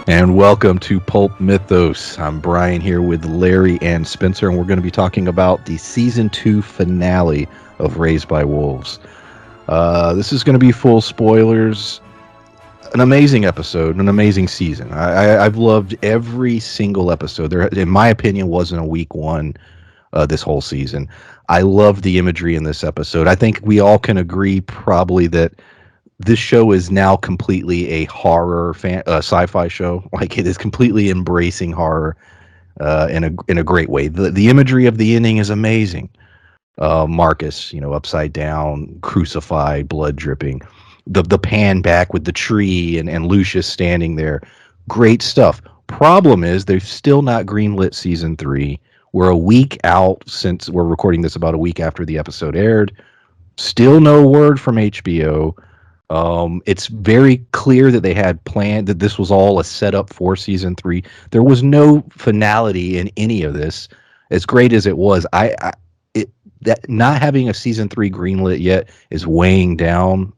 And welcome to Pulp Mythos. I'm Brian here with Larry and Spencer, and we're going to be talking about the season 2 finale of Raised by Wolves. This is going to be full spoilers. An amazing episode, an amazing season. I've loved every single episode. There, in my opinion, wasn't a weak one this whole season. I love the imagery in this episode. I think we all can agree probably that this show is now completely a horror sci-fi show. Like it is completely embracing horror in a great way. The imagery of the ending is amazing. Marcus, upside down, crucified, blood dripping. The pan back with the tree and Lucius standing there. Great stuff. Problem is they've still not greenlit season 3. We're a week out since we're recording this, about a week after the episode aired. Still no word from HBO. It's very clear that they had planned that this was all a setup for season 3. There was no finality in any of this. As great as it was, that not having a season 3 greenlit yet is weighing down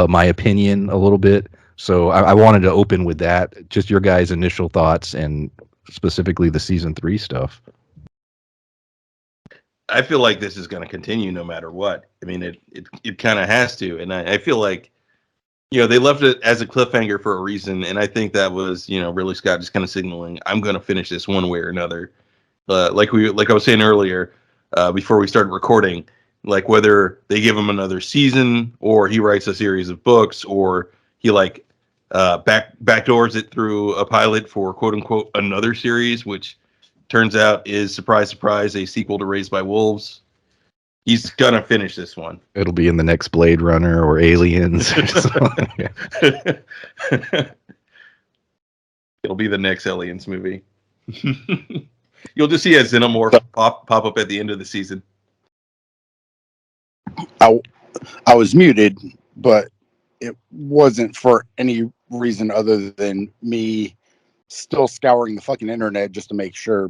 my opinion a little bit. So I wanted to open with that. Just your guys' initial thoughts and specifically the season 3 stuff. I feel like this is going to continue no matter what. I mean, it kind of has to, and I feel like they left it as a cliffhanger for a reason, and I think that was really Scott just kind of signaling I'm going to finish this one way or another. Like I was saying earlier before we started recording, like whether they give him another season or he writes a series of books or he backdoors it through a pilot for quote unquote another series, which turns out is, surprise, surprise, a sequel to Raised by Wolves. He's gonna finish this one. It'll be in the next Blade Runner or Aliens. It'll be the next Aliens movie. You'll just see a xenomorph pop up at the end of the season. I was muted, but it wasn't for any reason other than me still scouring the fucking internet just to make sure.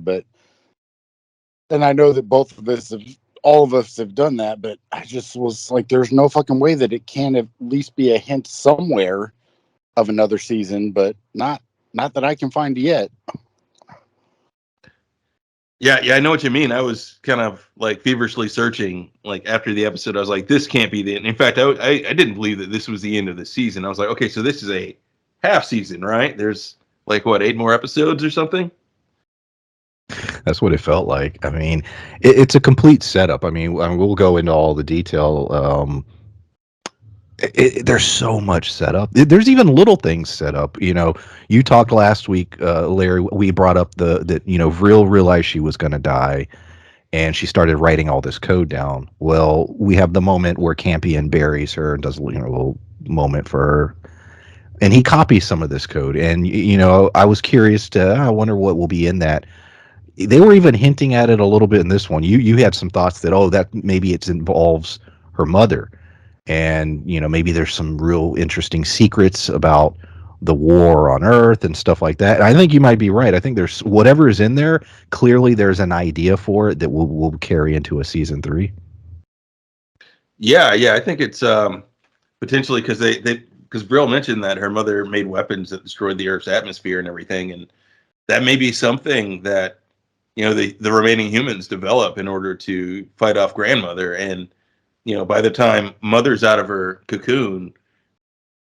And I know that all of us have done that, but I just was like, there's no fucking way that it can't at least be a hint somewhere of another season, but not that I can find yet. Yeah, I know what you mean. I was kind of like feverishly searching, like after the episode. I was like, this can't be the end. In fact, I didn't believe that this was the end of the season. I was like, okay, so this is a half season, right? There's like what, 8 more episodes or something? That's what it felt like. I mean, it's a complete setup. I mean, we'll go into all the detail. There's so much setup. There's even little things set up. You talked last week, Larry. We brought up that Vril realized she was going to die, and she started writing all this code down. Well, we have the moment where Campion buries her and does a little moment for her. And he copies some of this code. And, I was curious I wonder what will be in that. They were even hinting at it a little bit in this one. You had some thoughts that, that maybe it involves her mother. And, maybe there's some real interesting secrets about the war on Earth and stuff like that. And I think you might be right. I think there's whatever is in there. Clearly, there's an idea for it that will carry into a season 3. Yeah. I think it's potentially because because Brill mentioned that her mother made weapons that destroyed the Earth's atmosphere and everything, and that may be something that the remaining humans develop in order to fight off grandmother. And by the time mother's out of her cocoon,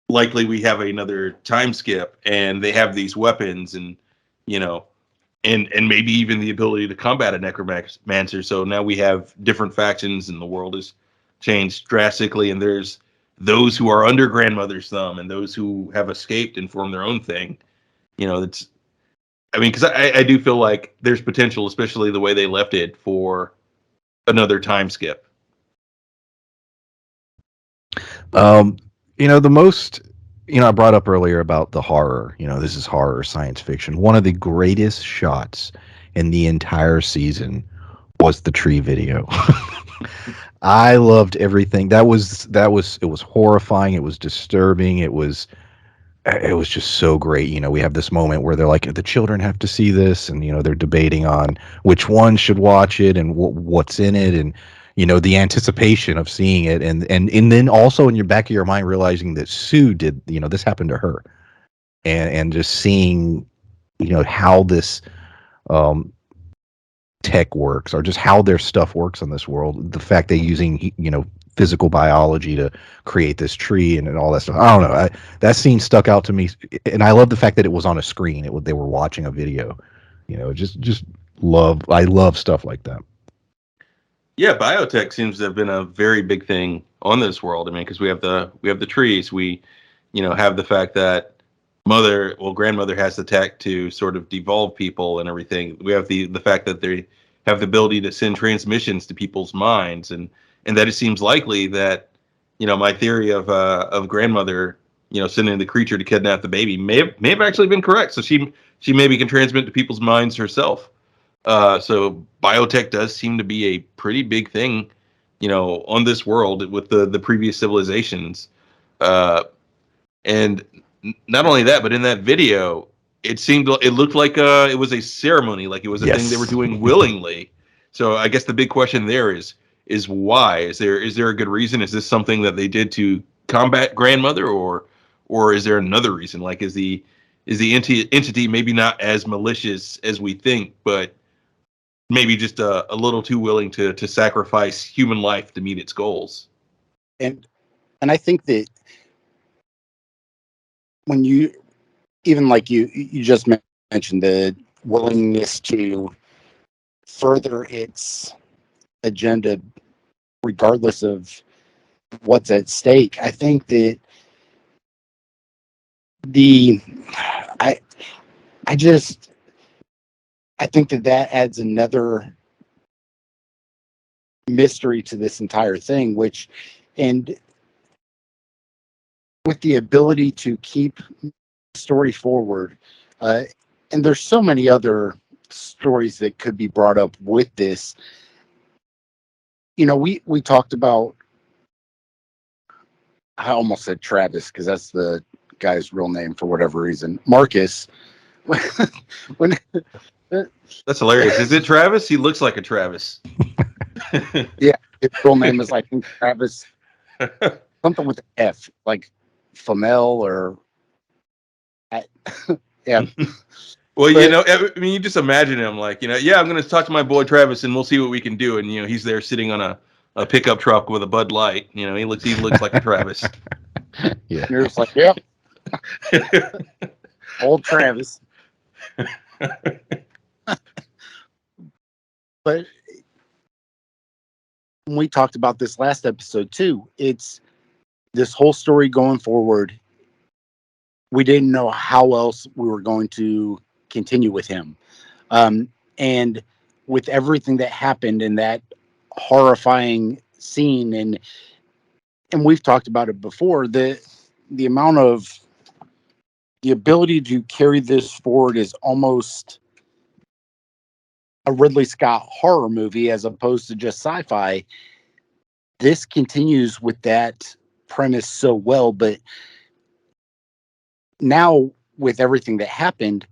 likely we have another time skip, and they have these weapons, and and maybe even the ability to combat a necromancer. So now we have different factions, and the world has changed drastically, and there's those who are under grandmother's thumb and those who have escaped and formed their own thing. Because I do feel like there's potential, especially the way they left it, for another time skip. The most, I brought up earlier about the horror. This is horror science fiction. One of the greatest shots in the entire season was the tree video. I loved everything. It was horrifying. It was disturbing. It was just so great. We have this moment where they're like, the children have to see this, and they're debating on which one should watch it and what's in it, and the anticipation of seeing it, and then also in your back of your mind realizing that Sue did, this happened to her, and just seeing, how this tech works, or just how their stuff works on this world. The fact they're using, physical biology to create this tree and all that stuff. I don't know. That scene stuck out to me, and I love the fact that it was on a screen. They were watching a video. Just love. I love stuff like that. Yeah, biotech seems to have been a very big thing on this world. I mean, because we have the trees. We, have the fact that grandmother has the tech to sort of devolve people and everything. We have the fact that they have the ability to send transmissions to people's minds, and that it seems likely that, my theory of grandmother, sending the creature to kidnap the baby may have actually been correct. So she maybe can transmit to people's minds herself. So biotech does seem to be a pretty big thing, on this world with the previous civilizations. And not only that, but in that video, it looked like it was a ceremony, like it was a thing they were doing willingly. So I guess the big question there is why? Is there a good reason? Is this something that they did to combat grandmother, or is there another reason? Like is the entity maybe not as malicious as we think, but maybe just a little too willing to sacrifice human life to meet its goals? And I think that when you, even like you just mentioned, the willingness to further its agenda regardless of what's at stake, I think that I think that adds another mystery to this entire thing, and with the ability to keep the story forward, and there's so many other stories that could be brought up with this. We talked about, I almost said Travis because that's the guy's real name for whatever reason, Marcus. when That's hilarious. Is it Travis? He looks like a Travis. Yeah, his real name is like Travis, something with an F, like Famel or yeah. Well, I mean, you just imagine him like, yeah, I'm going to talk to my boy Travis and we'll see what we can do. And, he's there sitting on a pickup truck with a Bud Light. He looks like a Travis. Yeah. And you're just like, yep. Old Travis. But we talked about this last episode too. It's this whole story going forward. We didn't know how else we were going to continue with him. And with everything that happened in that horrifying scene, and we've talked about it before, the amount of the ability to carry this forward is almost a Ridley Scott horror movie as opposed to just sci-fi. This continues with that premise so well, but now with everything that happened,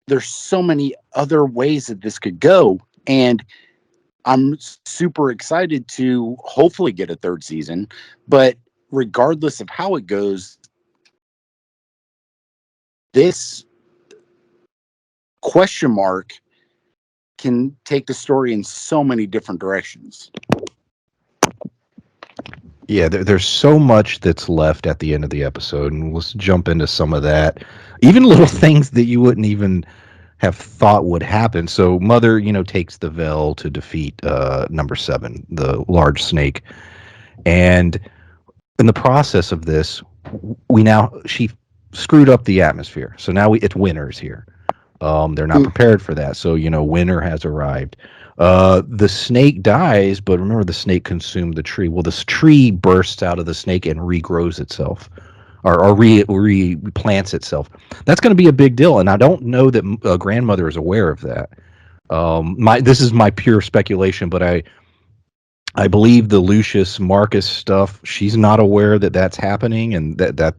there's so many other ways that this could go, and I'm super excited to hopefully get a third season. But regardless of how it goes, this question mark can take the story in so many different directions. Yeah, there's so much that's left at the end of the episode, and let's jump into some of that. Even little things that you wouldn't even have thought would happen. So Mother, takes the veil to defeat number 7, the large snake. And in the process of this, she screwed up the atmosphere. So now it's winter's here. They're not prepared for that. So, winter has arrived. The snake dies, but remember the snake consumed the tree. Well, this tree bursts out of the snake and regrows itself, or replants itself. That's going to be a big deal, and I don't know that grandmother is aware of that. This is my pure speculation, but I believe the Lucius Marcus stuff, she's not aware that that's happening, and that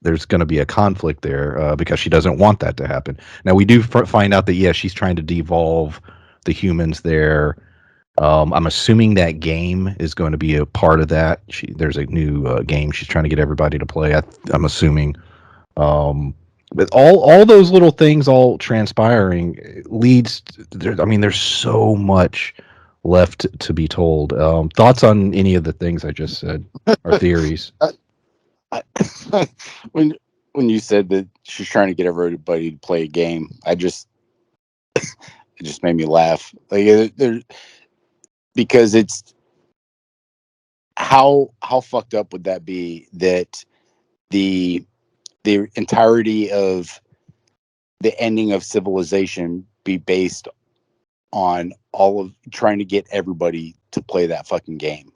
there's going to be a conflict there because she doesn't want that to happen. Now, we do find out that, she's trying to devolve the humans there. I'm assuming that game is going to be a part of that. There's a new game she's trying to get everybody to play. I'm assuming. But all those little things all transpiring leads I mean, there's so much left to be told. Thoughts on any of the things I just said, or theories? I, when when you said that she's trying to get everybody to play a game, it just made me laugh. Like there, because it's how fucked up would that be that the the entirety of the ending of civilization be based on all of trying to get everybody to play that fucking game.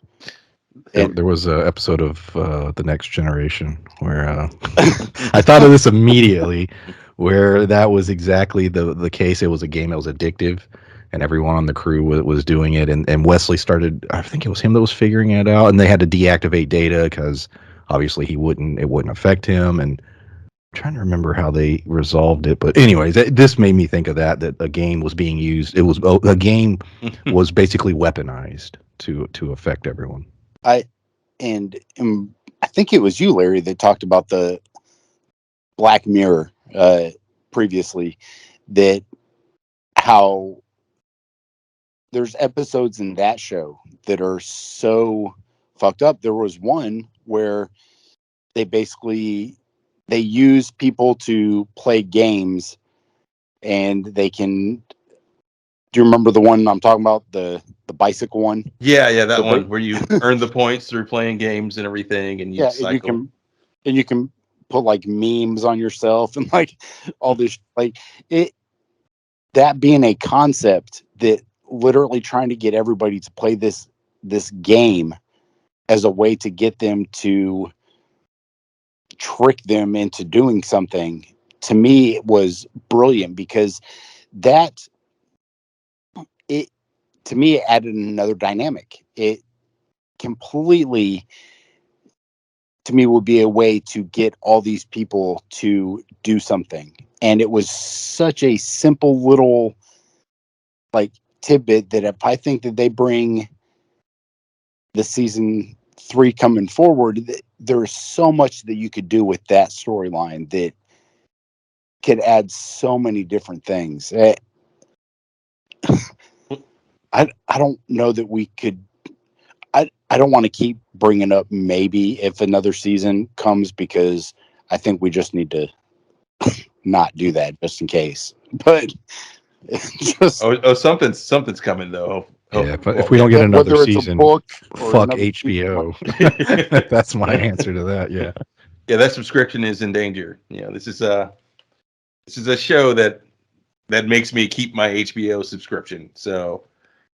And There was an episode of The Next Generation where I thought of this immediately, where that was exactly the case. It was a game that was addictive, and everyone on the crew was doing it. And Wesley started. I think it was him that was figuring it out, and they had to deactivate data because obviously it wouldn't affect him. And I'm trying to remember how they resolved it, but anyways, this made me think of that a game was being used. It was a game was basically weaponized to affect everyone. I and I think it was you, Larry, that talked about the Black Mirror previously, that how there's episodes in that show that are so fucked up. There was one where they use people to play games, and they can. Do you remember the one I'm talking about? The bicycle one? Yeah, that So one where you earn the points through playing games and everything, and you yeah, cycle. and you can put like memes on yourself and like all this, like it, that being a concept that literally trying to get everybody to play this game as a way to get them to trick them into doing something, to me it was brilliant, because that it to me it added another dynamic. It completely, to me, would be a way to get all these people to do something. And it was such a simple little like tidbit that if I think that they bring the season 3 coming forward, there's so much that you could do with that storyline that could add so many different things. I don't know that we could. I don't want to keep bringing up maybe if another season comes, because I think we just need to not do that just in case. But just Something's coming though. Yeah, but if Well, we don't get another whether it's a season, book or fuck another HBO. That's my answer to that. Yeah. yeah, that subscription is in danger. This is a show that makes me keep my HBO subscription. So,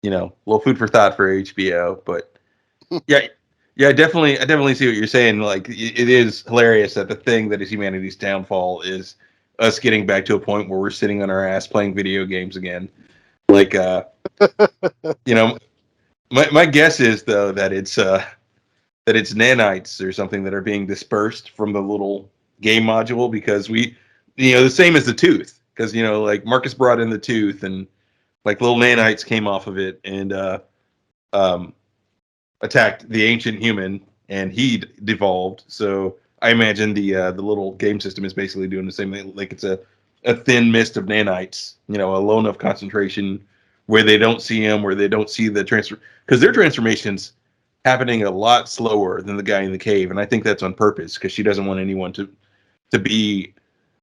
a little food for thought for HBO. But yeah, I definitely see what you're saying. Like, it is hilarious that the thing that is humanity's downfall is us getting back to a point where we're sitting on our ass playing video games again. Like, my guess is though that it's nanites or something that are being dispersed from the little game module, because the same as the tooth, because like Marcus brought in the tooth, and like little nanites came off of it and um, attacked the ancient human, and he devolved. So I imagine the little game system is basically doing the same thing. Like, it's a thin mist of nanites, a low enough concentration where they don't see them, where they don't see the transfer, because their transformations happening a lot slower than the guy in the cave, and I think that's on purpose, because she doesn't want anyone to be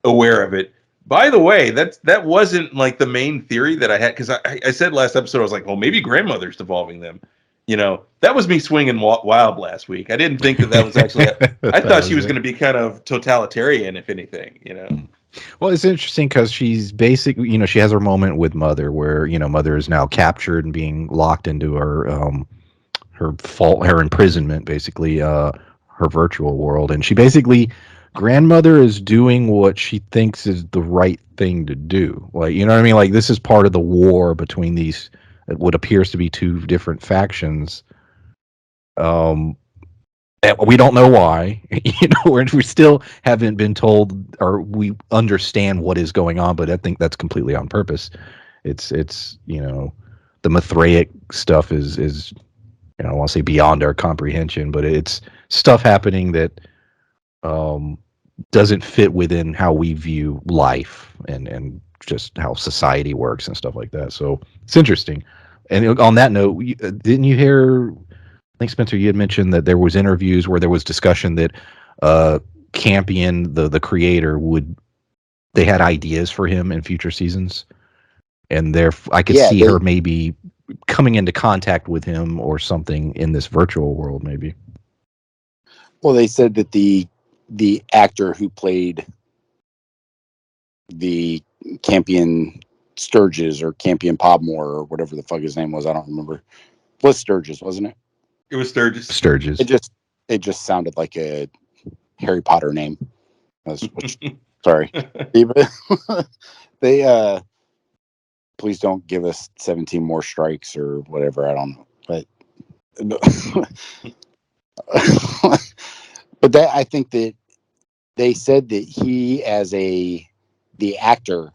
aware of it. By the way, that wasn't like the main theory that I had, because I said last episode, I was like, well, maybe grandmother's devolving them. That was me swinging wild last week. I didn't think that was actually. I thought she was going to be kind of totalitarian, if anything. Well, it's interesting because she's basically, she has her moment with Mother where, Mother is now captured and being locked into her imprisonment, basically, her virtual world. And she basically, grandmother is doing what she thinks is the right thing to do. Like, you know what I mean? Like, this is part of the war between these, what appears to be two different factions. We don't know why, we still haven't been told, or we understand what is going on, but I think that's completely on purpose. It's the Mithraic stuff is I don't want to say beyond our comprehension, but it's stuff happening that doesn't fit within how we view life and just how society works and stuff like that. So it's interesting. And on that note, didn't you hear? I think Spencer, you had mentioned that there was interviews where there was discussion that uh, Campion, the creator, they had ideas for him in future seasons, and there I could Yeah, see they her maybe coming into contact with him or something in this virtual world, maybe. well they said that the actor who played the Campion Sturgis or Campion Podmore or whatever the fuck his name was, I don't remember. Was Sturgis, wasn't it? It was Sturgis. It Sturgis. just it just sounded like a Harry Potter name. Sorry. They please don't give us 17 more strikes or whatever, I don't know. But that I think that they said that he as the actor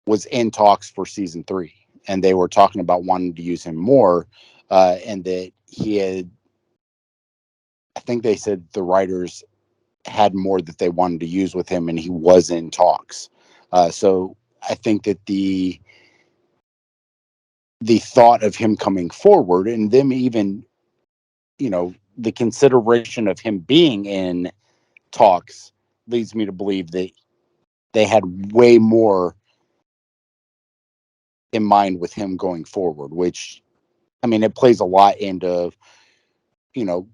was in talks for season 3, and they were talking about wanting to use him more, and that he had, I think they said the writers had more that they wanted to use with him, and he was in talks. So I think that the thought of him coming forward and them even, the consideration of him being in talks leads me to believe that they had way more in mind with him going forward, which, I mean, it plays a lot into,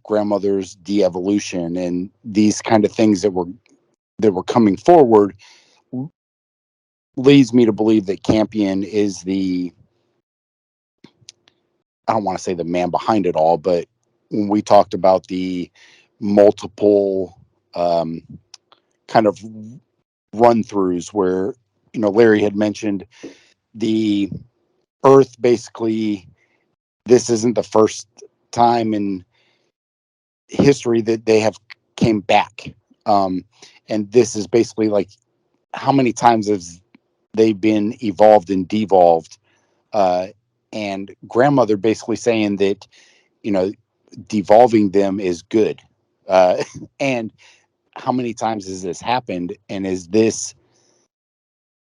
grandmother's de-evolution and these kind of things that were coming forward, leads me to believe that Campion is I don't want to say the man behind it all, but when we talked about the multiple um, kind of run throughs where, Larry had mentioned the Earth, basically, this isn't the first time in history that they have came back. And this is basically like, how many times has they been evolved and devolved? Uh, and grandmother basically saying that, devolving them is good. And how many times has this happened? And is this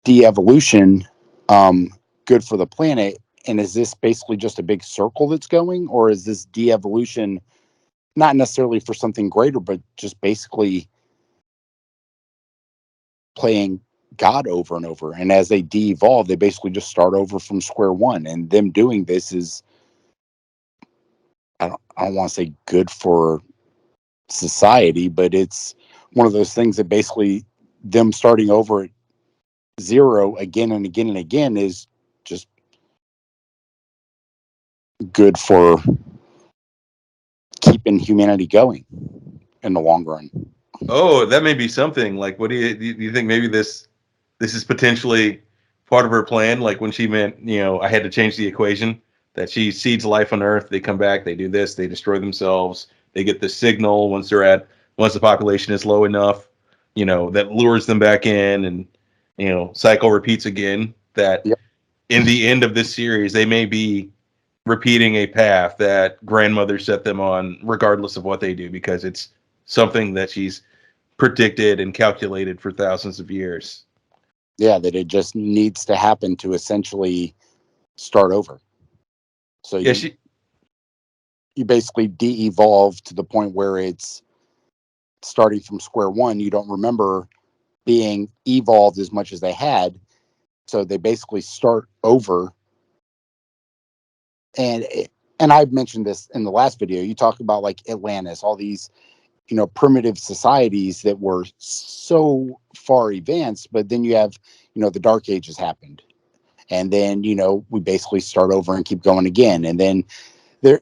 de-evolution good for the planet? And is this basically just a big circle that's going? Or is this de-evolution not necessarily for something greater, but just basically playing God over and over? And as they de-evolve, they basically just start over from square one. And them doing this is, I don't want to say good for society, but it's one of those things that basically them starting over at zero again and again and again is just good for keeping humanity going in the long run. Oh, that may be something. Like, what do you think? Maybe this is potentially part of her plan. Like when she meant, I had to change the equation. That she seeds life on Earth. They come back. They do this. They destroy themselves. They get the signal once the population is low enough, that lures them back in, and cycle repeats again. That Yep. in the end of this series, they may be repeating a path that grandmother set them on, regardless of what they do, because it's something that she's predicted and calculated for thousands of years. Yeah, that it just needs to happen to essentially start over. So Yeah, you basically de-evolve to the point where it's starting from square one. You don't remember being evolved as much as they had. So they basically start over. And and I've mentioned this in the last video. You talk about like Atlantis, all these, primitive societies that were so far advanced, but then you have, the dark ages happened. And then, we basically start over and keep going again. And then there,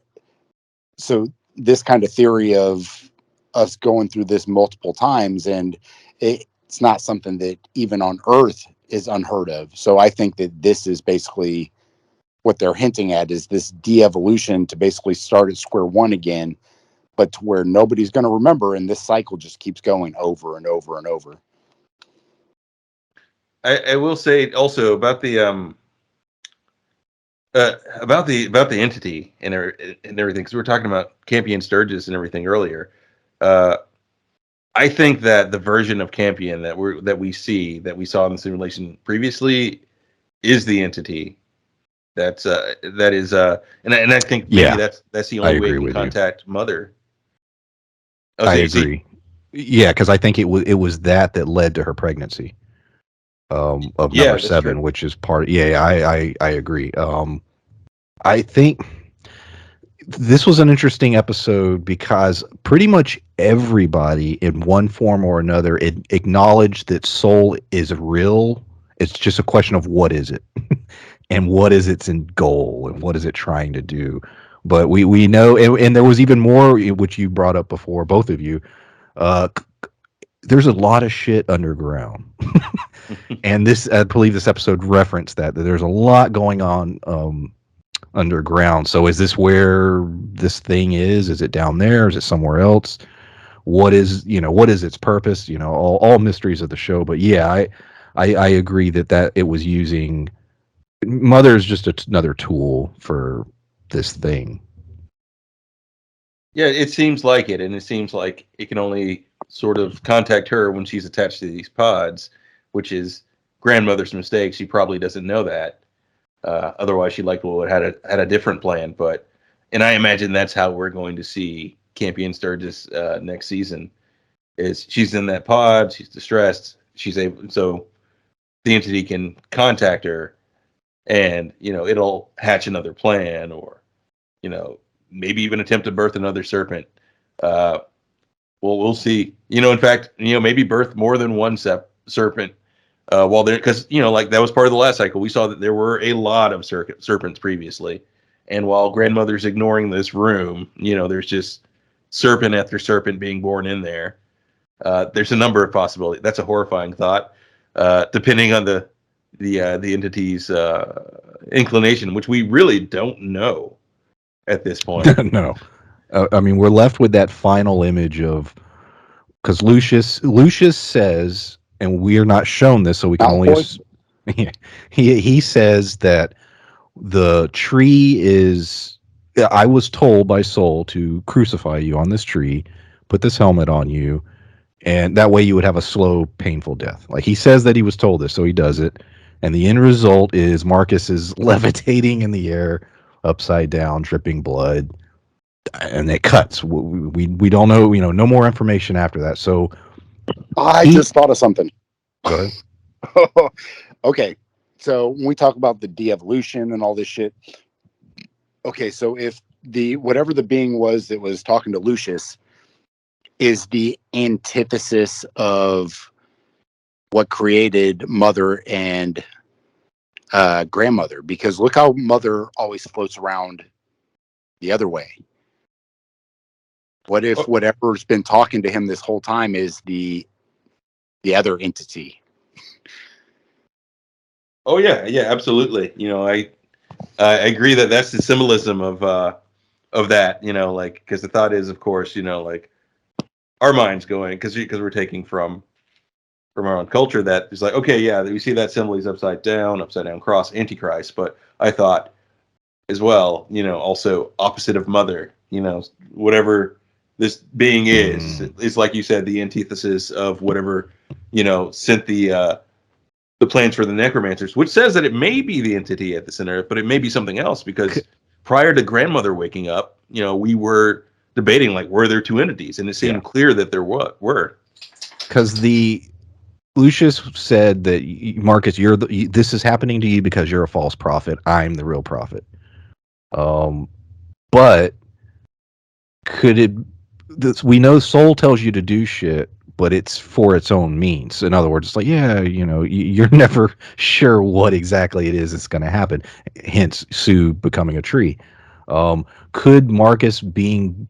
so this kind of theory of us going through this multiple times, and it's not something that even on Earth is unheard of. So I think that this is basically what they're hinting at, is this de-evolution to basically start at square one again, but to where nobody's going to remember, and this cycle just keeps going over and over and over. I will say also about the entity and everything, because we were talking about Campion Sturgis and everything earlier. Uh, I think that the version of Campion that we saw in the simulation previously is the entity. That is and I think maybe Yeah, that's the I only way it agree can with you. contact Mother. Oh, I so agree. Yeah, because I think it was that led to her pregnancy of number yeah, that's true. 7, which is part. Yeah, I agree. I think this was an interesting episode because pretty much everybody in one form or another acknowledged that soul is real. It's just a question of what is it and what is its end goal and what is it trying to do. But we know, and there was even more, which you brought up before, both of you. Uh, there's a lot of shit underground, and this, I believe, this episode referenced that there's a lot going on underground. So is this where this thing is? Is it down there? Is it somewhere else? What is its purpose? All mysteries of the show. But yeah, I agree that it was using Mother is just another tool for this thing. Yeah, it seems like it, and it seems like it can only sort of contact her when she's attached to these pods, which is grandmother's mistake. She probably doesn't know that. Otherwise, she likely would have had a different plan. And I imagine that's how we're going to see Campion Sturgis next season. Is she's in that pod, she's distressed, she's able, so the entity can contact her, and it'll hatch another plan, or you know maybe even attempt to birth another serpent. Uh, well, we'll see. In fact, maybe birth more than one serpent while there, because like that was part of the last cycle. We saw that there were a lot of serpents previously, and while grandmother's ignoring this room, there's just serpent after serpent being born in there. There's a number of possibilities. That's a horrifying thought, depending on the entity's inclination, which we really don't know at this point. No, I mean, we're left with that final image of, because Lucius says, and we are not shown this, so we can only Malfoy? he says that the tree is. I was told by Soul to crucify you on this tree, put this helmet on you, and that way you would have a slow, painful death. Like, he says that he was told this, so he does it, and the end result is Marcus is levitating in the air, upside down, dripping blood, and it cuts. We don't know, no more information after that. So I just thought of something. go ahead. Okay, so when we talk about the de-evolution and all this shit, okay, so if whatever the being was that was talking to Lucius is the antithesis of what created Mother and grandmother, because look how Mother always floats around the other way. What if whatever's been talking to him this whole time is the other entity? Oh yeah, absolutely. I agree that that's the symbolism of that. Like, because the thought is, of course, like our minds going, because we're taking from our own culture, that is like, okay, yeah, we see that symbol, he's upside down cross, antichrist. But I thought as well, also opposite of Mother. Whatever this being is like you said, the antithesis of whatever sent the plans for the necromancers, which says that it may be the entity at the center, but it may be something else, because prior to grandmother waking up, we were debating, like, were there two entities, and it seemed clear that there were. Because Lucius said that, Marcus, this is happening to you because you're a false prophet. I'm the real prophet. But could it? We know Soul tells you to do shit, but it's for its own means. In other words, it's like, yeah, you're never sure what exactly it is that's going to happen. Hence, Sue becoming a tree. Could Marcus being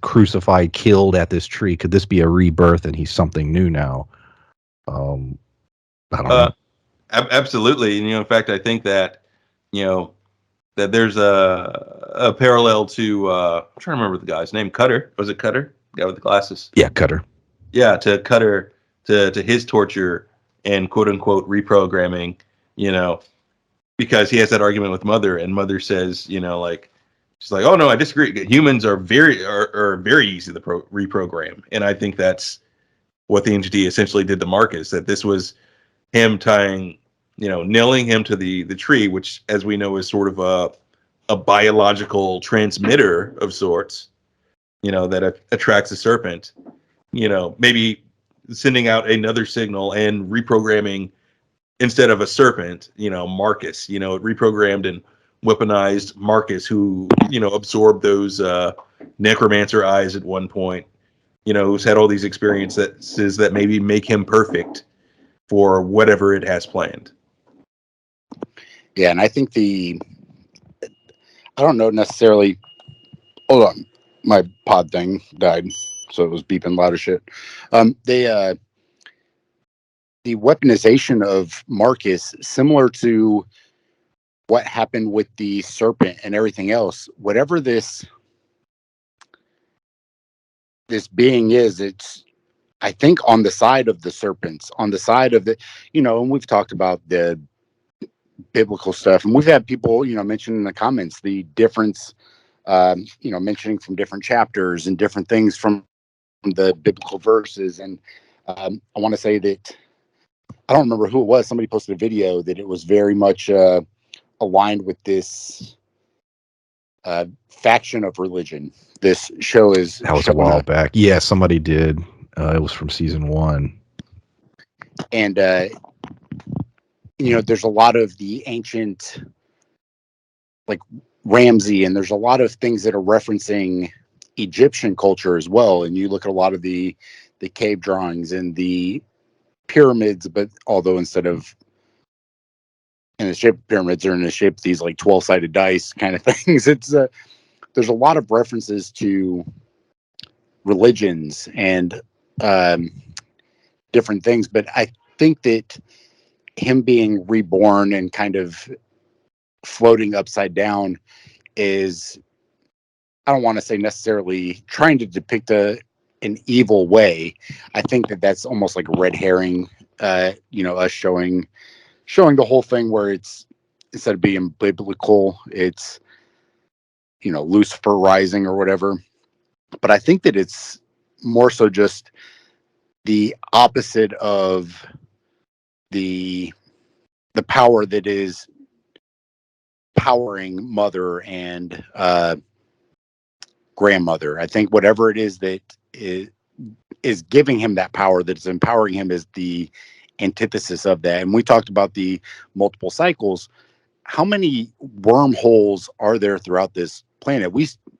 crucified, killed at this tree, could this be a rebirth and he's something new now? I don't know. Absolutely. In fact, I think that that there's a parallel to I'm trying to remember the guy's name. Cutter, was it Cutter? The guy with the glasses. Yeah, Cutter. Yeah, to Cutter, to his torture and quote unquote reprogramming. Because he has that argument with Mother, and Mother says, like, she's like, oh no, I disagree. Humans are very easy to reprogram, and I think that's what the entity essentially did to Marcus. That this was him tying, nailing him to the tree, which, as we know, is sort of a biological transmitter of sorts. That attracts a serpent. Maybe sending out another signal and reprogramming, instead of a serpent, Marcus. It reprogrammed and weaponized Marcus, who absorbed those necromancer eyes at one point. Who's had all these experiences that maybe make him perfect for whatever it has planned. Yeah, and I think I don't know necessarily. Hold on, my pod thing died, so it was beeping loud as shit. The weaponization of Marcus, similar to what happened with the serpent and everything else. Whatever this being is, it's, I think, on the side of the serpents, on the side of the, and we've talked about the biblical stuff, and we've had people, mention in the comments the difference, mentioning from different chapters and different things from the biblical verses. And I want to say that, I don't remember who it was. Somebody posted a video that it was very much aligned with this faction of religion. This show is That was a while back. Yeah, somebody did. It was from season 1. And there's a lot of the ancient, like Ramsey, and there's a lot of things that are referencing Egyptian culture as well. And you look at a lot of the cave drawings and the pyramids, but although instead of in the shape of pyramids, they're in the shape of these like 12-sided dice kind of things. It's there's a lot of references to religions and different things, but I think that him being reborn and kind of floating upside down is, I don't want to say necessarily trying to depict an evil way. I think that that's almost like a red herring, us showing the whole thing where it's, instead of being biblical, it's, Lucifer rising or whatever. But I think that it's more so just the opposite of the power that is powering mother and grandmother. I think whatever it is that is giving him that power, that is empowering him, is the antithesis of that. And we talked about the multiple cycles. How many wormholes are there throughout this planet?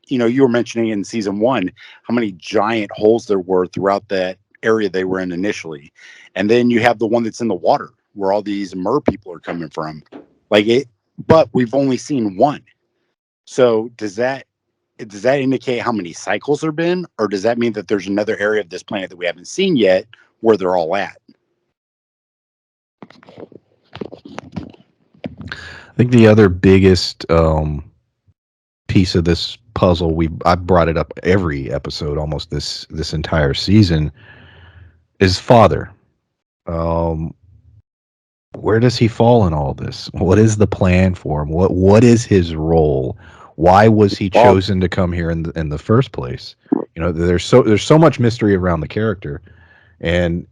You were mentioning in season 1 how many giant holes there were throughout that area they were in initially. And then you have the one that's in the water where all these mer people are coming from. But we've only seen one. So does that indicate how many cycles there been, or does that mean that there's another area of this planet that we haven't seen yet where they're all at? I think the other biggest piece of this puzzle, I brought it up every episode almost this entire season, is father. Where does he fall in all this? What is the plan for him? What is his role? Why was he chosen to come here in the first place? There's so much mystery around the character, and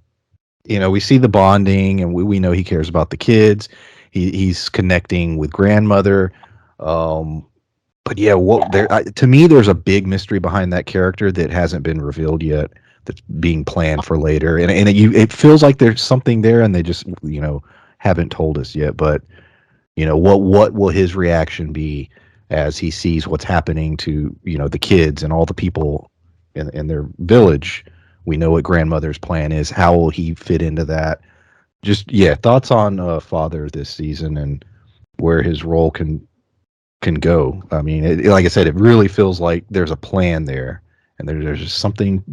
we see the bonding, and we know he cares about the kids. He's connecting with grandmother. But yeah, to me, there's a big mystery behind that character that hasn't been revealed yet. That's being planned for later, and it feels like there's something there, and they just haven't told us yet. But what will his reaction be as he sees what's happening to the kids and all the people in their village? We know what grandmother's plan is. How will he fit into that? Just thoughts on father this season and where his role can go. I mean, like I said, it really feels like there's a plan there, and there's just something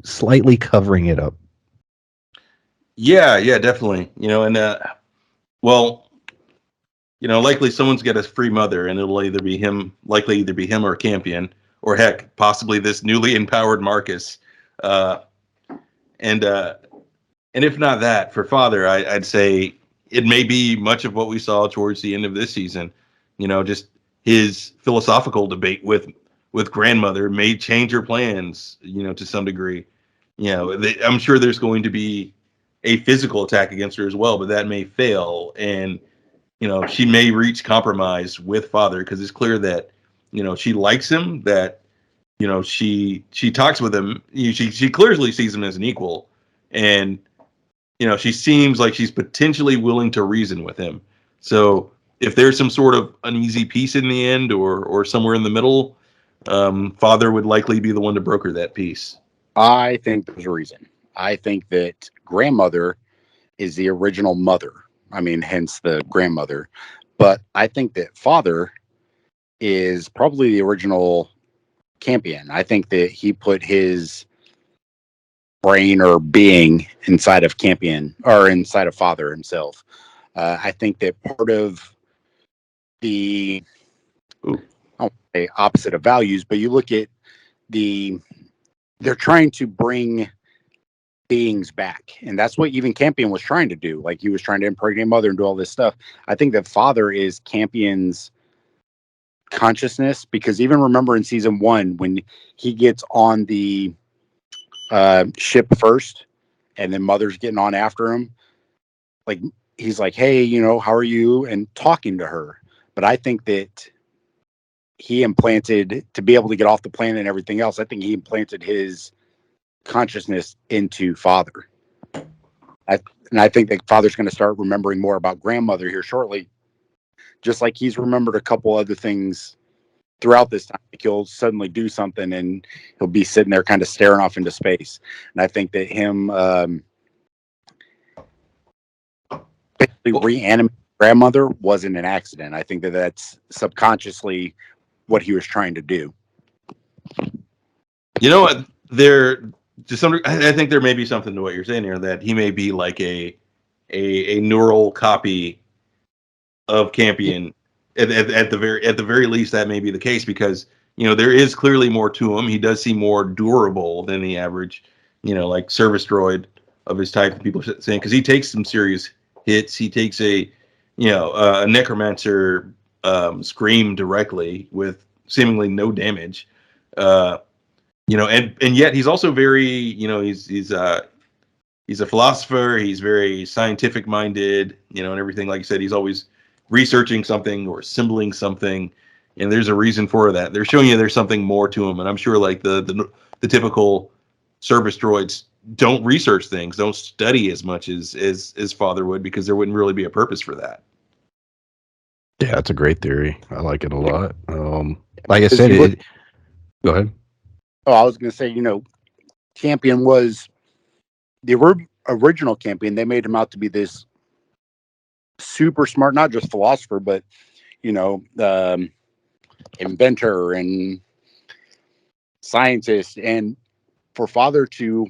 slightly covering it up. Yeah, definitely. Likely someone's got a free mother, and it'll either be him or a Campion, or heck, possibly this newly empowered Marcus. And if not that, for father, I'd say it may be much of what we saw towards the end of this season. Just his philosophical debate with grandmother may change her plans, to some degree. I'm sure there's going to be a physical attack against her as well, but that may fail, and she may reach compromise with father because it's clear that she likes him, that she talks with him. She clearly sees him as an equal, and she seems like she's potentially willing to reason with him. So if there's some sort of uneasy peace in the end, or somewhere in the middle, father would likely be the one to broker that peace. I think there's a reason. I think that grandmother is the original mother. I mean, hence the grandmother. But I think that father is probably the original Campion. I think that he put his brain or being inside of Campion, or inside of father himself. I think that part of the, I don't say opposite of values, but you look at they're trying to bring beings back, and that's what even Campion was trying to do. Like, he was trying to impregnate mother and do all this stuff. I think that father is Campion's consciousness, because even remember in season 1 when he gets on the ship first and then mother's getting on after him, like, he's like, hey, how are you, and talking to her. But I think that he implanted, to be able to get off the planet and everything else, I think he implanted his consciousness into father. And I think that father's going to start remembering more about grandmother here shortly, just like he's remembered a couple other things throughout this time. Like, he'll suddenly do something and he'll be sitting there kind of staring off into space. And I think that him basically reanimating grandmother wasn't an accident. I think that that's subconsciously what he was trying to do. You know what? I think there may be something to what you're saying here, that he may be like a neural copy of Campion. At the very least, that may be the case, because there is clearly more to him. He does seem more durable than the average, like service droid of his type. People are saying, because he takes some serious hits. He takes a necromancer scream directly with seemingly no damage. And yet he's also very, he's a philosopher. He's very scientific minded, and everything. Like you said, he's always researching something or assembling something, and there's a reason for that. They're showing you there's something more to him, and I'm sure like the typical service droids don't research things, don't study as much as father would, because there wouldn't really be a purpose for that. Yeah, that's a great theory. I like it a lot. Like I said, go ahead. Oh, I was going to say, Campion was the original Campion. They made him out to be this super smart, not just philosopher, but, inventor and scientist. And for father to,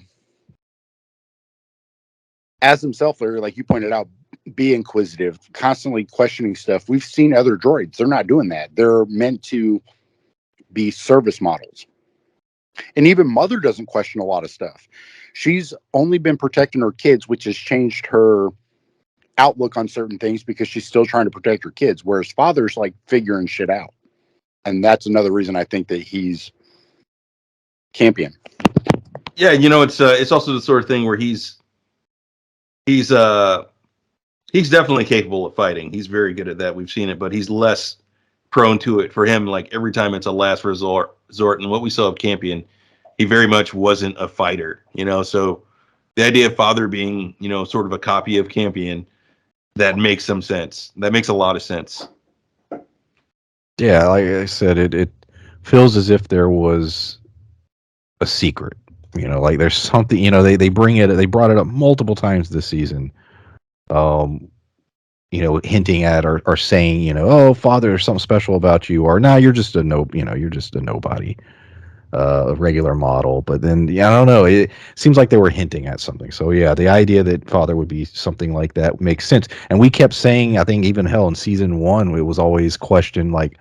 as himself, like you pointed out, be inquisitive, constantly questioning stuff. We've seen other droids. They're not doing that. They're meant to be service models. And even mother doesn't question a lot of stuff. She's only been protecting her kids, which has changed her outlook on certain things, because she's still trying to protect her kids. Whereas father's like figuring shit out. And that's another reason I think that he's Campion. Yeah, it's also the sort of thing where he's definitely capable of fighting. He's very good at that. We've seen it, but he's less prone to it. For him, like, every time it's a last resort. And what we saw of Campion, he very much wasn't a fighter, So the idea of father being, sort of a copy of Campion, that makes some sense. That makes a lot of sense. Yeah, like I said, it feels as if there was a secret. Like there's something. They brought it up multiple times this season. Hinting at or saying, oh, father, there's something special about you, or you're just a you're just a nobody, a regular model. But then, I don't know. It seems like they were hinting at something. So yeah, the idea that father would be something like that makes sense. And we kept saying, I think even in season 1, it was always questioned, like,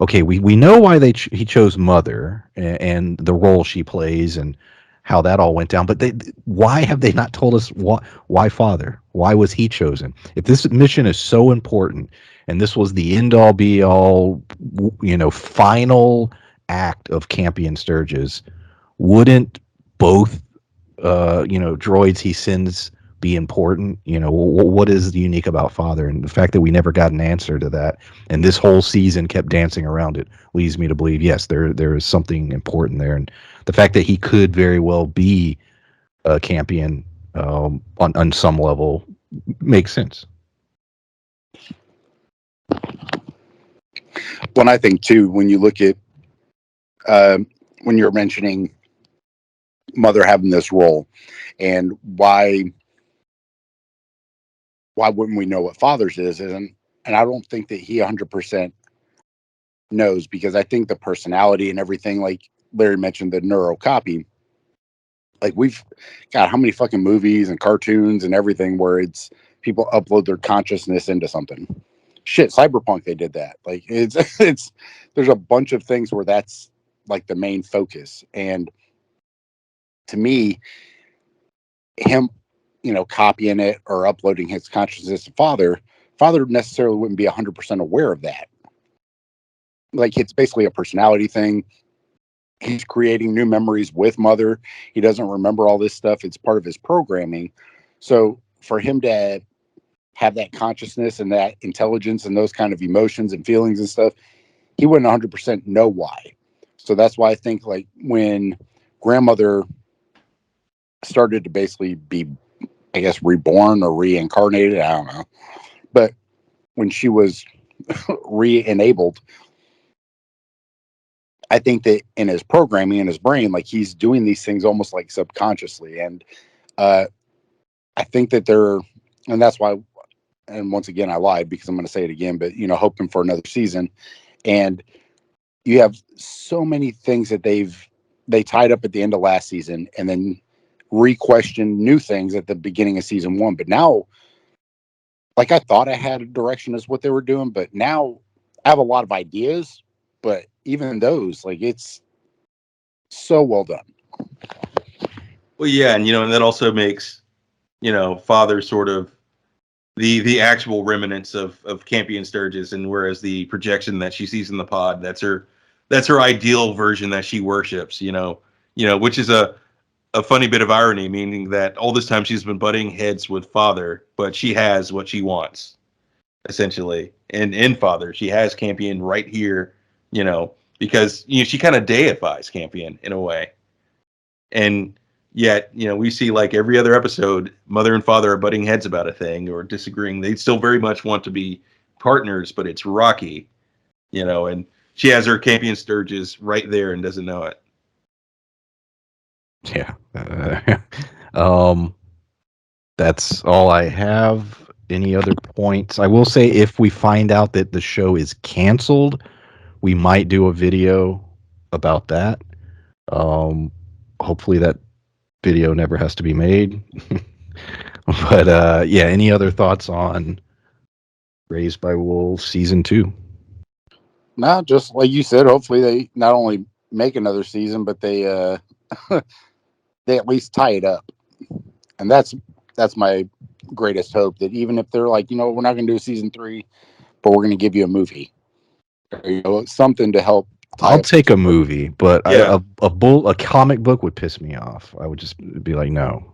okay, we know why he chose mother and the role she plays and how that all went down, but why have they not told us why father? Why was he chosen? If this mission is so important and this was the end all be all, final act of Campion Sturgis, wouldn't both droids he sends be important? What is unique about Father? And the fact that we never got an answer to that, and this whole season kept dancing around it, leads me to believe, yes, there is something important there. And the fact that he could very well be a Campion on some level makes sense. One, I think too, when you look at when you're mentioning Mother having this role, and why wouldn't we know what Father's is? And I don't think that he 100% knows, because I think the personality and everything, like Larry mentioned, the neurocopy, like we've got how many fucking movies and cartoons and everything where it's people upload their consciousness into something. Shit, Cyberpunk, they did that. Like it's there's a bunch of things where that's like the main focus. And to me, him, copying it or uploading his consciousness to Father necessarily wouldn't be 100% aware of that. Like, it's basically a personality thing. He's creating new memories with Mother. He doesn't remember all this stuff. It's part of his programming. So for him to have that consciousness and that intelligence and those kind of emotions and feelings and stuff, he wouldn't 100% know why. So that's why I think, like, when grandmother started to basically be, I guess, reborn or reincarnated, I don't know, but when she was re-enabled, I think that in his programming, in his brain, like, he's doing these things almost like subconsciously. And I think that and that's why, and once again, I lied because I'm going to say it again, but, hoping for another season. And you have so many things that they tied up at the end of last season and then re-questioned new things at the beginning of season 1. But now, like, I thought I had a direction as what they were doing, but now I have a lot of ideas, but even those, like, it's so well done. Well, yeah, and and that also makes Father sort of the actual remnants of Campion Sturgis, and whereas the projection that she sees in the pod, that's her ideal version that she worships. Which is a funny bit of irony, meaning that all this time she's been butting heads with Father, but she has what she wants, essentially. And in Father, she has Campion right here, because she kind of deifies Campion in a way. And yet, we see, like, every other episode, Mother and Father are butting heads about a thing or disagreeing. They still very much want to be partners, but it's rocky, and she has her Campion Sturgis right there and doesn't know it. Yeah. That's all I have. Any other points? I will say, if we find out that the show is canceled, we might do a video about that. Hopefully that video never has to be made. But yeah, any other thoughts on Raised by Wolves season 2? No, just like you said, hopefully they not only make another season, but they they at least tie it up. And that's my greatest hope, that even if they're like, we're not going to do season 3, but we're going to give you a movie, or, something to help. I'll take a movie, but Yeah. a comic book would piss me off. I would just be like, no.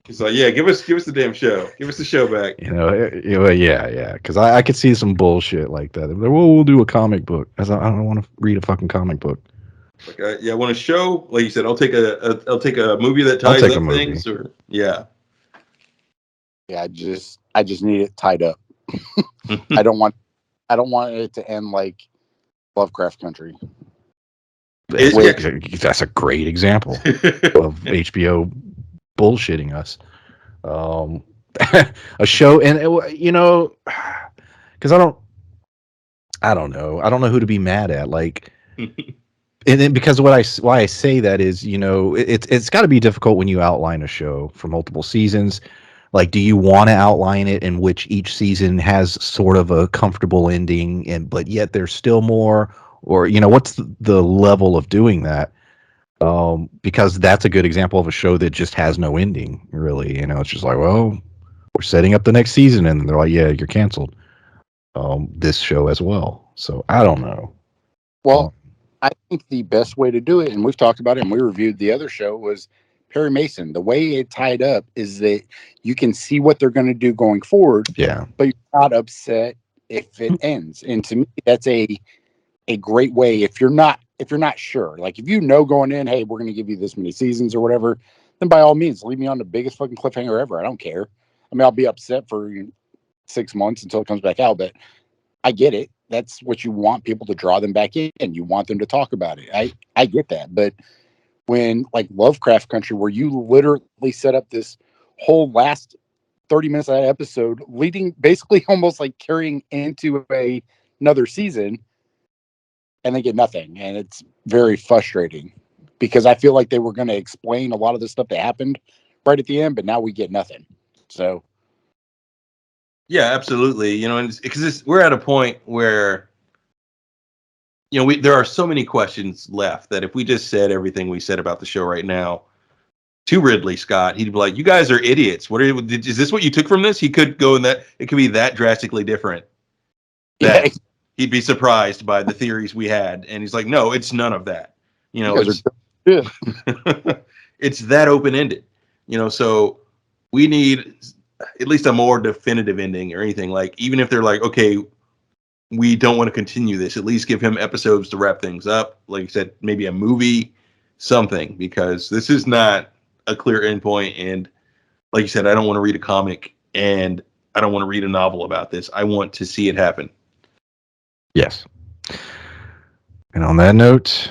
He's like, yeah, give us the damn show. Give us the show back. Yeah. Because I could see some bullshit like that. Like, well, we'll do a comic book. I don't want to read a fucking comic book. Like, I want a show. Like you said, I'll take a movie that ties up things. Or yeah. I just need it tied up. I don't want it to end like Lovecraft Country. That's a great example of HBO bullshitting us. A show, and because I don't know who to be mad at. Like, and then because why I say that is, it's got to be difficult when you outline a show for multiple seasons. Like, do you want to outline it in which each season has sort of a comfortable ending, but yet there's still more, or what's the level of doing that? Because that's a good example of a show that just has no ending, really. It's just like, well, we're setting up the next season, and they're like, yeah, you're canceled. This show as well. So I don't know. Well, I think the best way to do it, and we've talked about it and we reviewed the other show, was Perry Mason, the way it tied up is that you can see what they're going to do going forward, Yeah. but you're not upset if it ends. And to me, that's a great way. If you're not sure, like if you know going in, hey, we're going to give you this many seasons or whatever, then by all means, leave me on the biggest fucking cliffhanger ever. I don't care. I mean, I'll be upset for 6 months until it comes back out, but I get it. That's what you want people to draw them back in. You want them to talk about it. I get that. But when like Lovecraft Country, where you literally set up this whole last 30 minutes of that episode, leading basically almost like carrying into another season, and they get nothing. And it's very frustrating because I feel like they were going to explain a lot of the stuff that happened right at the end, but now we get nothing. So Yeah, absolutely. You know, and because we're at a point where, you know, there are so many questions left that if we just said everything we said about the show right now to Ridley Scott, he'd be like, "You guys are idiots. What is this? What you took from this?" He could go in that. It could be that drastically different. That yeah, he'd be surprised by the theories we had, and he's like, "No, it's none of that. You know, you guys are it's that open ended. You know, so we need at least a more definitive ending or anything. Like, even if they're like, okay, we don't want to continue this, at least give him episodes to wrap things up. Like you said, maybe a movie, something, because this is not a clear endpoint. And like you said, I don't want to read a comic and I don't want to read a novel about this. I want to see it happen. Yes. And on that note,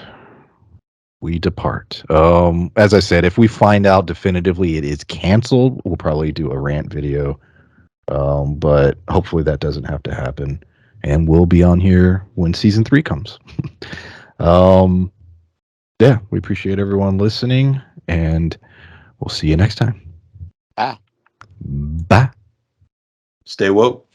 we depart. As I said, if we find out definitively it is canceled, we'll probably do a rant video. But hopefully that doesn't have to happen. And we'll be on here when season 3 comes. Yeah, we appreciate everyone listening, and we'll see you next time. Ah. Bye. Stay woke.